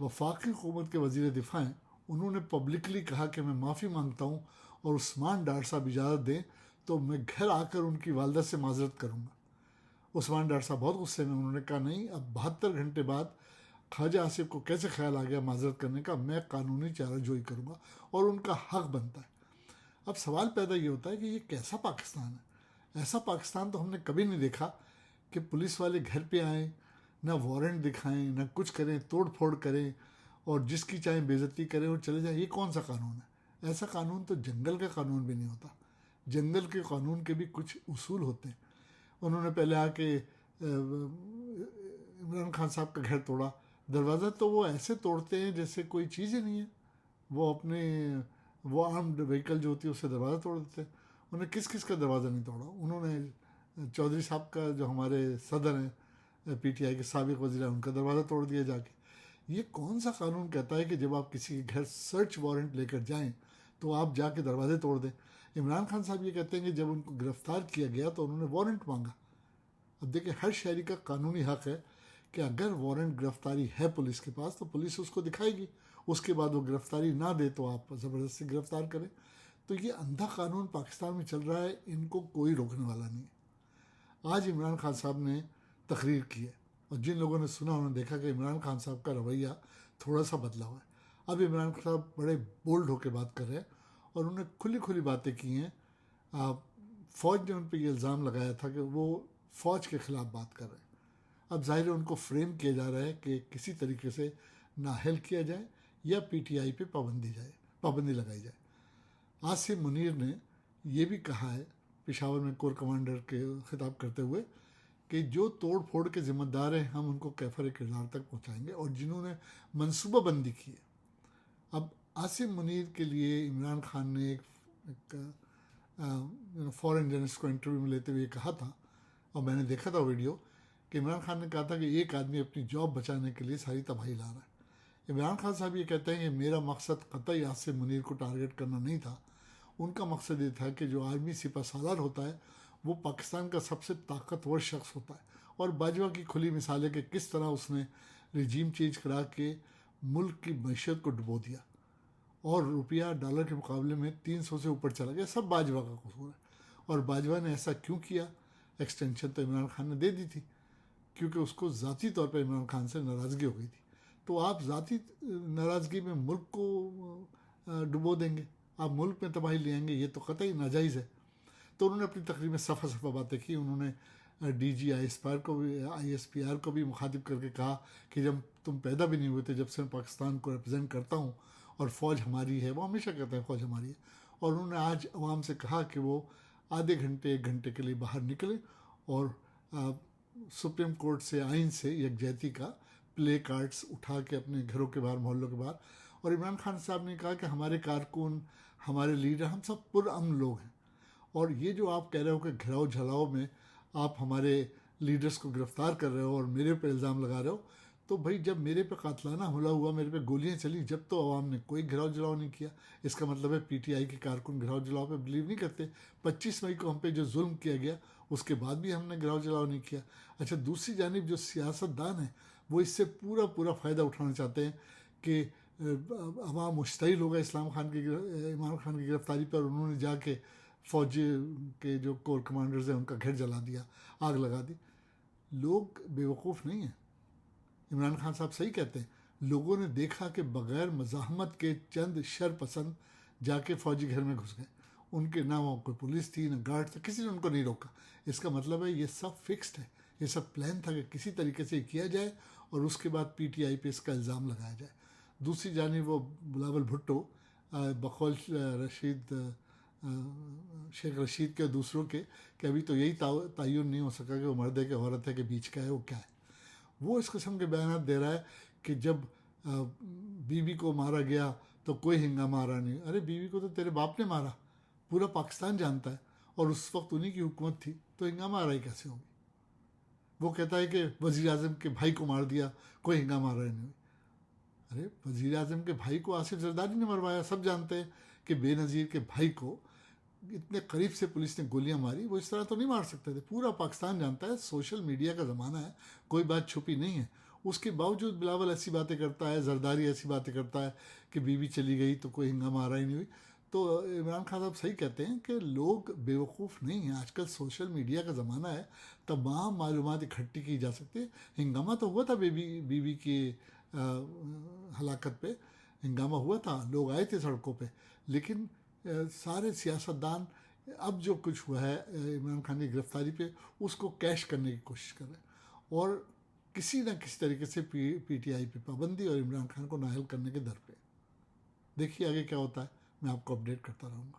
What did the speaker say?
وفاقی حکومت کے وزیر دفاع ہیں، انہوں نے پبلکلی کہا کہ میں معافی مانگتا ہوں اور عثمان ڈار صاحب اجازت دیں تو میں گھر آ کر ان کی والدہ سے معذرت کروں گا۔ عثمان ڈار صاحب بہت غصے میں، انہوں نے کہا نہیں، اب 72 گھنٹے بعد خواجہ آصف کو کیسے خیال آ گیا معذرت کرنے کا، میں قانونی چارہ جوئی کروں گا اور ان کا حق بنتا ہے۔ اب سوال پیدا یہ ہوتا ہے کہ یہ کیسا پاکستان ہے؟ ایسا پاکستان تو ہم نے کبھی نہیں دیکھا کہ پولیس والے گھر پہ آئیں، نہ وارنٹ دکھائیں، نہ کچھ کریں، توڑ پھوڑ کریں اور جس کی چاہیں بے عزتی کریں اور چلے جائیں۔ یہ کون سا قانون ہے؟ ایسا قانون تو جنگل کا قانون بھی نہیں ہوتا۔ جنگل کے قانون کے بھی کچھ اصول ہوتے ہیں۔ انہوں نے پہلے آ کے عمران خان صاحب کا گھر توڑا، دروازہ تو وہ ایسے توڑتے ہیں جیسے کوئی چیز ہی نہیں ہے، وہ اپنے وہ آرمڈ وہیکل جو ہوتی ہے اس سے دروازہ توڑ دیتے ہیں۔ انہوں نے کس کا دروازہ نہیں توڑا؟ انہوں نے چودھری صاحب کا، جو ہمارے صدر ہیں پی ٹی آئی کے سابق وزیر، ان کا دروازہ توڑ دیا جا کے۔ یہ کون سا قانون کہتا ہے کہ جب آپ کسی کے گھر سرچ وارنٹ لے کر جائیں تو آپ جا کے دروازے توڑ دیں؟ عمران خان صاحب یہ کہتے ہیں کہ جب ان کو گرفتار کیا گیا تو انہوں نے وارنٹ مانگا۔ اب دیکھیں، ہر شہری کا قانونی حق ہے کہ اگر وارنٹ گرفتاری ہے پولیس کے پاس تو پولیس اس کو دکھائے گی، اس کے بعد وہ گرفتاری نہ دے تو آپ زبردستی گرفتار کریں۔ تو یہ اندھا قانون پاکستان میں چل رہا ہے، ان کو کوئی روکنے والا نہیں ہے۔ آج عمران خان صاحب نے تقریر کی ہے اور جن لوگوں نے سنا انہوں نے دیکھا کہ عمران خان صاحب کا رویہ تھوڑا سا بدلا ہوا ہے۔ اب عمران خان صاحب بڑے بولڈ ہو کے بات کر رہے ہیں اور انہوں نے کھلی باتیں کی ہیں۔ فوج نے ان پہ یہ الزام لگایا تھا کہ وہ فوج کے خلاف بات کر رہے ہیں۔ اب ظاہر ہے ان کو فریم کیا جا رہا ہے کہ کسی طریقے سے نااہل کیا جائے یا پی ٹی آئی پہ پابندی لگائی جائے۔ عاصم منیر نے یہ بھی کہا ہے، پشاور میں کور کمانڈر کے خطاب کرتے ہوئے، کہ جو توڑ پھوڑ کے ذمہ دار ہیں ہم ان کو کیفر کردار تک پہنچائیں گے، اور جنہوں نے منصوبہ بندی کی ہے۔ اب عاصم منیر کے لیے عمران خان نے ایک فورن جرنلسٹ کو انٹرویو میں لیتے ہوئے یہ کہا تھا، اور میں نے دیکھا تھا ویڈیو، کہ عمران خان نے کہا تھا کہ ایک آدمی اپنی جاب بچانے کے لیے ساری تباہی لا رہا ہے۔ عمران خان صاحب یہ کہتے ہیں کہ میرا مقصد قطعی عاصم منیر کو ٹارگٹ کرنا نہیں تھا، ان کا مقصد یہ تھا کہ جو آرمی سپہ سالار ہوتا ہے وہ پاکستان کا سب سے طاقتور شخص ہوتا ہے، اور باجوہ کی کھلی مثال ہے کہ کس طرح اس نے رجیم چینج کرا کے ملک کی معیشت کو ڈبو دیا اور روپیہ ڈالر کے مقابلے میں 300 سے اوپر چلا گیا۔ سب باجوہ کا قصور ہے، اور باجوہ نے ایسا کیوں کیا؟ ایکسٹینشن تو عمران خان نے دے دی تھی، کیونکہ اس کو ذاتی طور پہ عمران خان سے ناراضگی ہو گئی تھی۔ تو آپ ذاتی ناراضگی میں ملک کو ڈبو دیں گے، آپ ملک میں تباہی لے آئیں گے، یہ تو قطعی ناجائز ہے۔ تو انہوں نے اپنی تقریر میں صفحہ باتیں کی۔ انہوں نے D G I S P R کو بھی مخاطب کر کے کہا کہ جب تم پیدا بھی نہیں ہوئے تھے، جب سے میں پاکستان کو ریپرزینٹ کرتا ہوں اور فوج ہماری ہے، وہ ہمیشہ کہتے ہیں فوج ہماری ہے، اور انہوں نے آج عوام سے کہا کہ وہ آدھے گھنٹے 1 گھنٹے کے لیے باہر نکلیں اور سپریم کورٹ سے، آئین سے یکجہتی کا پلے کارڈز اٹھا کے اپنے گھروں کے باہر، محلوں کے باہر۔ اور عمران خان صاحب نے کہا کہ ہمارے کارکن، ہمارے لیڈر، ہم سب پرامن لوگ ہیں، اور یہ جو آپ کہہ رہے ہو کہ گھراؤ جھلاؤ میں آپ ہمارے لیڈرز کو گرفتار کر رہے ہو اور میرے پہ الزام لگا رہے ہو، تو بھائی جب میرے پہ قاتلانہ حملہ ہوا، میرے پہ گولیاں چلی، جب تو عوام نے کوئی گھراؤ جلاؤ نہیں کیا۔ اس کا مطلب ہے پی ٹی آئی کے کارکن گھراؤ جلاؤ پہ بلیو نہیں کرتے۔ 25 مئی کو ہم پہ جو ظلم کیا گیا اس کے بعد بھی ہم نے گھراؤ جلاؤ نہیں کیا۔ اچھا، دوسری جانب جو سیاست دان ہیں وہ اس سے پورا فائدہ اٹھانا چاہتے ہیں کہ عوام مشتعل ہوگا عمران خان کی گرفتاری پر، اور انہوں نے جا کے فوج کے جو کور کمانڈرز ہیں ان کا گھر جلا دیا، آگ لگا دی۔ لوگ بیوقوف نہیں ہیں، عمران خان صاحب صحیح کہتے ہیں۔ لوگوں نے دیکھا کہ بغیر مزاحمت کے چند شر پسند جا کے فوجی گھر میں گھس گئے، ان کے نہ وہاں کوئی پولیس تھی، نہ گارڈ تھا، کسی نے ان کو نہیں روکا۔ اس کا مطلب ہے یہ سب فکسڈ ہے، یہ سب پلان تھا کہ کسی طریقے سے یہ کیا جائے اور اس کے بعد پی ٹی آئی پہ اس کا الزام لگایا جائے۔ دوسری جانب وہ بلاول بھٹو بقول شیخ رشید کے دوسروں کے، کہ ابھی تو یہی تعین نہیں ہو سکا کہ وہ مرد ہے کہ عورت ہے کہ بیچ کا ہے، وہ کیا ہے، وہ اس قسم کے بیانات دے رہا ہے کہ جب بیوی کو مارا گیا تو کوئی ہنگامہ آ رہا نہیں۔ ارے بیوی کو تو تیرے باپ نے مارا، پورا پاکستان جانتا ہے، اور اس وقت انہی کی حکومت تھی، تو ہنگامہ آ رہی کیسے ہوگی؟ وہ کہتا ہے کہ وزیر اعظم کے بھائی کو مار دیا، کوئی ہنگامہ آ رہا نہیں ہوئی۔ ارے وزیر اعظم کے بھائی کو آصف زرداری نے مروایا، سب جانتے ہیں کہ بے نظیر کے بھائی کو اتنے قریب سے پولیس نے گولیاں ماری، وہ اس طرح تو نہیں مار سکتے تھے، پورا پاکستان جانتا ہے، سوشل میڈیا کا زمانہ ہے، کوئی بات چھپی نہیں ہے۔ اس کے باوجود بلاول ایسی باتیں کرتا ہے، زرداری ایسی باتیں کرتا ہے کہ بیوی چلی گئی تو کوئی ہنگامہ آ رہا ہی نہیں ہوئی. تو عمران خان صاحب صحیح کہتے ہیں کہ لوگ بیوقوف نہیں ہیں. آج کل سوشل میڈیا کا زمانہ ہے، تمام معلومات اکٹھی کی جا سکتی ہے. ہنگامہ تو ہوا تھا بیوی کی ہلاکت پہ، ہنگامہ ہوا تھا، لوگ آئے تھے سڑکوں پہ، لیکن سارے سیاستدان اب جو کچھ ہوا ہے عمران خان کی گرفتاری پہ اس کو کیش کرنے کی کوشش کر رہے ہیں، اور کسی نہ کسی طریقے سے پی ٹی آئی پہ پابندی اور عمران خان کو نااہل کرنے کے در پہ. دیکھیے آگے کیا ہوتا ہے، میں آپ کو اپڈیٹ کرتا رہوں گا.